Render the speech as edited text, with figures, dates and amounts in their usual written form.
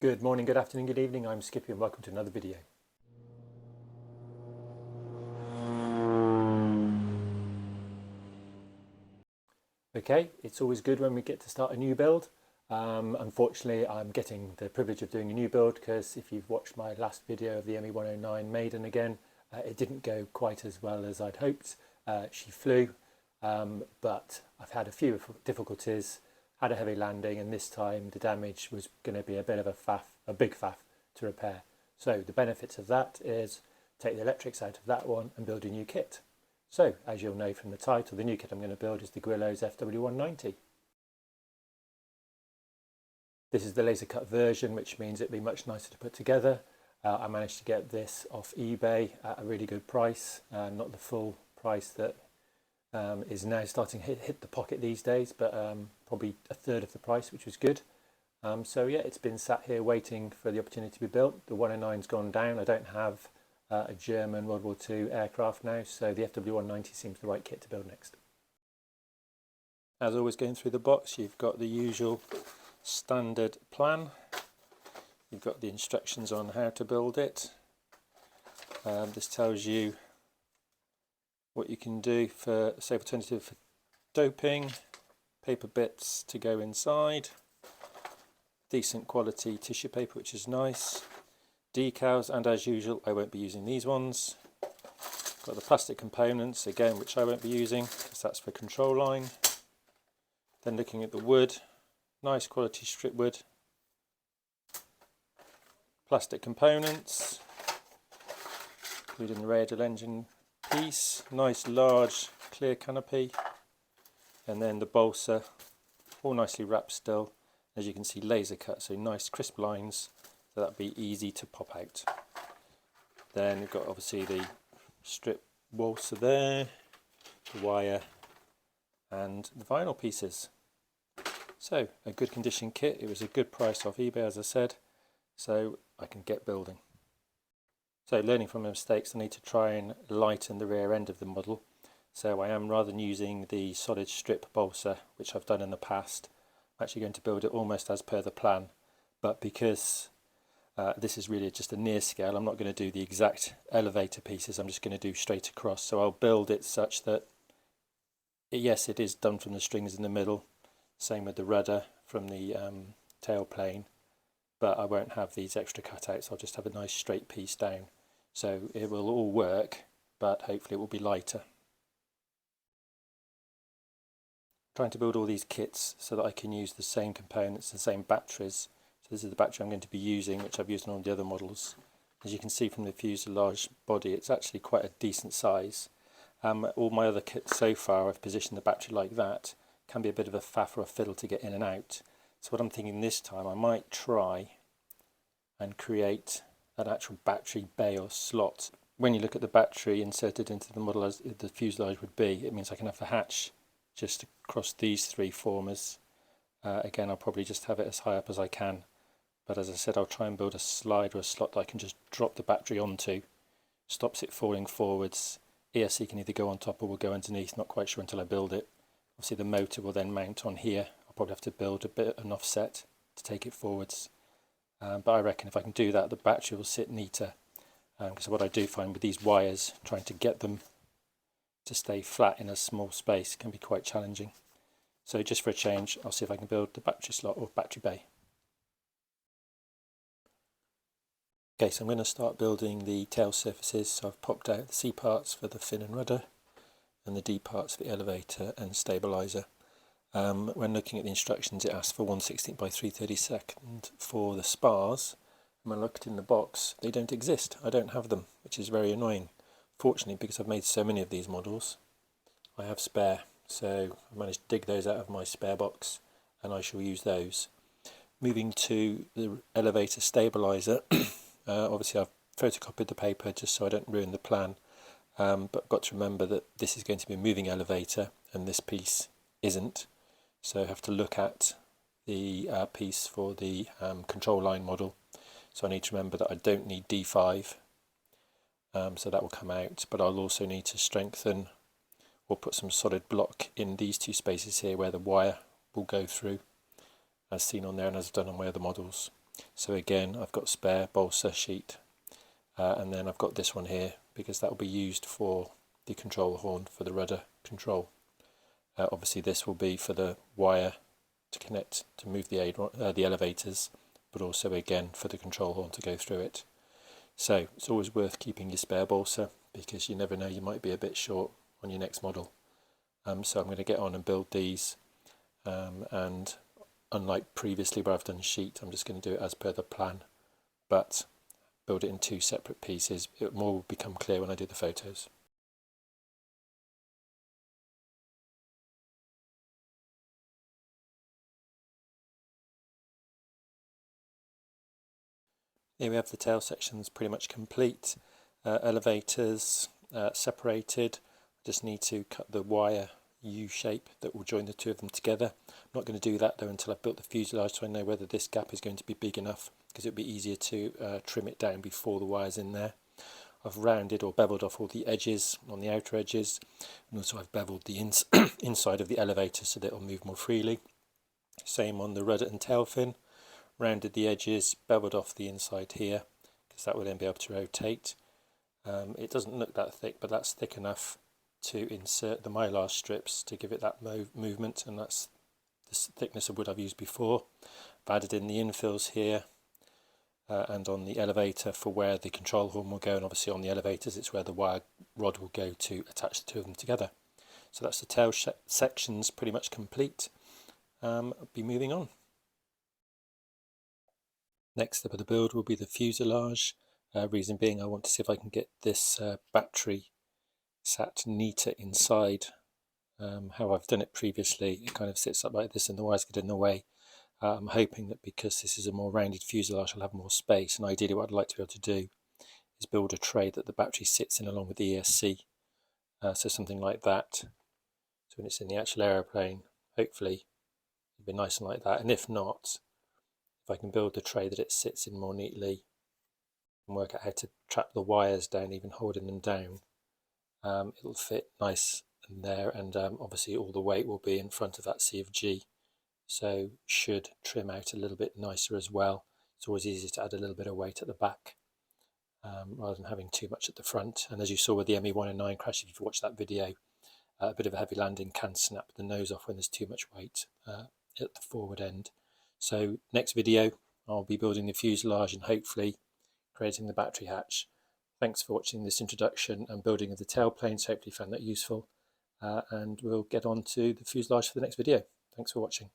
Good morning, good afternoon, good evening. I'm Skippy and welcome to another video. Okay, it's always good when we get to start a new build. Unfortunately, I'm getting the privilege of doing a new build because if you've watched my last video of the FW190 Maiden again, it didn't go quite as well as I'd hoped. She flew, but I've had a few difficulties, had a heavy landing, and this time the damage was going to be a bit of a big faff to repair. So the benefits of that is take the electrics out of that one and build a new kit. So, as you'll know from the title, the new kit I'm going to build is the Guillow's FW190. This is the laser cut version, which means it'll be much nicer to put together. I managed to get this off eBay at a really good price, not the full price that is now starting to hit the pocket these days, but probably a third of the price, which was good. So yeah, it's been sat here waiting for the opportunity to be built. The 109's gone down. I don't have a German WWII aircraft now, so the FW190 seems the right kit to build next. As always, going through the box, you've got the usual standard plan. You've got the instructions on how to build it. This tells you what you can do for a safe alternative for doping, paper bits to go inside, decent quality tissue paper, which is nice, decals, and as usual I won't be using these ones. Got the plastic components again, which I won't be using because that's for control line. Then looking at the wood, nice quality strip wood, plastic components including the radial engine piece, nice large clear canopy, and then the balsa all nicely wrapped still, as you can see laser cut, so nice crisp lines, so that'd be easy to pop out. Then you've got obviously the strip balsa there, the wire and the vinyl pieces. So a good condition kit. It was a good price off eBay, as I said, so I can get building. So learning from my mistakes, I need to try and lighten the rear end of the model. So I am, rather than using the solid strip balsa, which I've done in the past, I'm actually going to build it almost as per the plan. But because this is really just a near scale, I'm not going to do the exact elevator pieces, I'm just going to do straight across. So I'll build it such that, yes, it is done from the strings in the middle, same with the rudder from the tail plane, but I won't have these extra cutouts, I'll just have a nice straight piece down. So it will all work, but hopefully it will be lighter. Trying to build all these kits so that I can use the same components, the same batteries. So this is the battery I'm going to be using, which I've used on all the other models. As you can see from the fuselage body, it's actually quite a decent size. All my other kits so far, I've positioned the battery like that. Can be a bit of a faff or a fiddle to get in and out. So what I'm thinking this time, I might try and create an actual battery bay or slot. When you look at the battery inserted into the model as the fuselage would be, it means I can have the hatch just across these three formers. Again, I'll probably just have it as high up as I can. But as I said, I'll try and build a slide or a slot that I can just drop the battery onto. Stops it falling forwards. ESC can either go on top or will go underneath, not quite sure until I build it. Obviously the motor will then mount on here. I'll probably have to build a bit of an offset to take it forwards. But I reckon if I can do that, the battery will sit neater. Because what I do find with these wires, trying to get them to stay flat in a small space can be quite challenging. So just for a change, I'll see if I can build the battery slot or battery bay. Okay, so I'm going to start building the tail surfaces. So I've popped out the C parts for the fin and rudder and the D parts for the elevator and stabiliser. When looking at the instructions, it asks for 1/16 by 3/32 for the spars. And when I looked in the box, they don't exist. I don't have them, which is very annoying. Fortunately, because I've made so many of these models, I have spare. So I managed to dig those out of my spare box and I shall use those. Moving to the elevator stabiliser, obviously I've photocopied the paper just so I don't ruin the plan, but got to remember that this is going to be a moving elevator and this piece isn't. So I have to look at the piece for the control line model. So I need to remember that I don't need D5, so that will come out, but I'll also need to strengthen or put some solid block in these two spaces here where the wire will go through, as seen on there and as I've done on my other models. So again, I've got spare balsa sheet, and then I've got this one here because that will be used for the control horn for the rudder control. Obviously this will be for the wire to connect to move the elevators, but also again for the control horn to go through it. So it's always worth keeping your spare balsa because you never know, you might be a bit short on your next model. So I'm going to get on and build these, and unlike previously where I've done sheet, I'm just going to do it as per the plan, but build it in two separate pieces. It more will become clear when I do the photos. Here we have the tail sections pretty much complete. Elevators separated. Just need to cut the wire U shape that will join the two of them together. I'm not going to do that though until I've built the fuselage, so I know whether this gap is going to be big enough, because it'll be easier to trim it down before the wire's in there. I've rounded or beveled off all the edges on the outer edges, and also I've beveled the inside of the elevator so that it'll move more freely. Same on the rudder and tail fin. Rounded the edges, beveled off the inside here, because that will then be able to rotate. It doesn't look that thick, but that's thick enough to insert the mylar strips to give it that movement, and that's the thickness of wood I've used before. I've added in the infills here, and on the elevator for where the control horn will go, and obviously on the elevators it's where the wire rod will go to attach the two of them together. So that's the tail sections pretty much complete. I'll be moving on. Next step of the build will be the fuselage. Reason being, I want to see if I can get this battery sat neater inside. How I've done it previously, it kind of sits up like this and the wires get in the way. I'm hoping that because this is a more rounded fuselage, I'll have more space, and ideally what I'd like to be able to do is build a tray that the battery sits in along with the ESC. So something like that. So when it's in the actual aeroplane, hopefully it'll be nice and like that. And if not, if I can build the tray that it sits in more neatly and work out how to trap the wires down, even holding them down, it'll fit nice in there, and obviously all the weight will be in front of that C of G, so should trim out a little bit nicer as well. It's always easier to add a little bit of weight at the back rather than having too much at the front. And as you saw with the ME109 crash, if you've watched that video, a bit of a heavy landing can snap the nose off when there's too much weight at the forward end. So next video I'll be building the fuselage and hopefully creating the battery hatch. Thanks for watching this introduction and building of the tailplanes. Hopefully you found that useful, and we'll get on to the fuselage for the next video. Thanks for watching.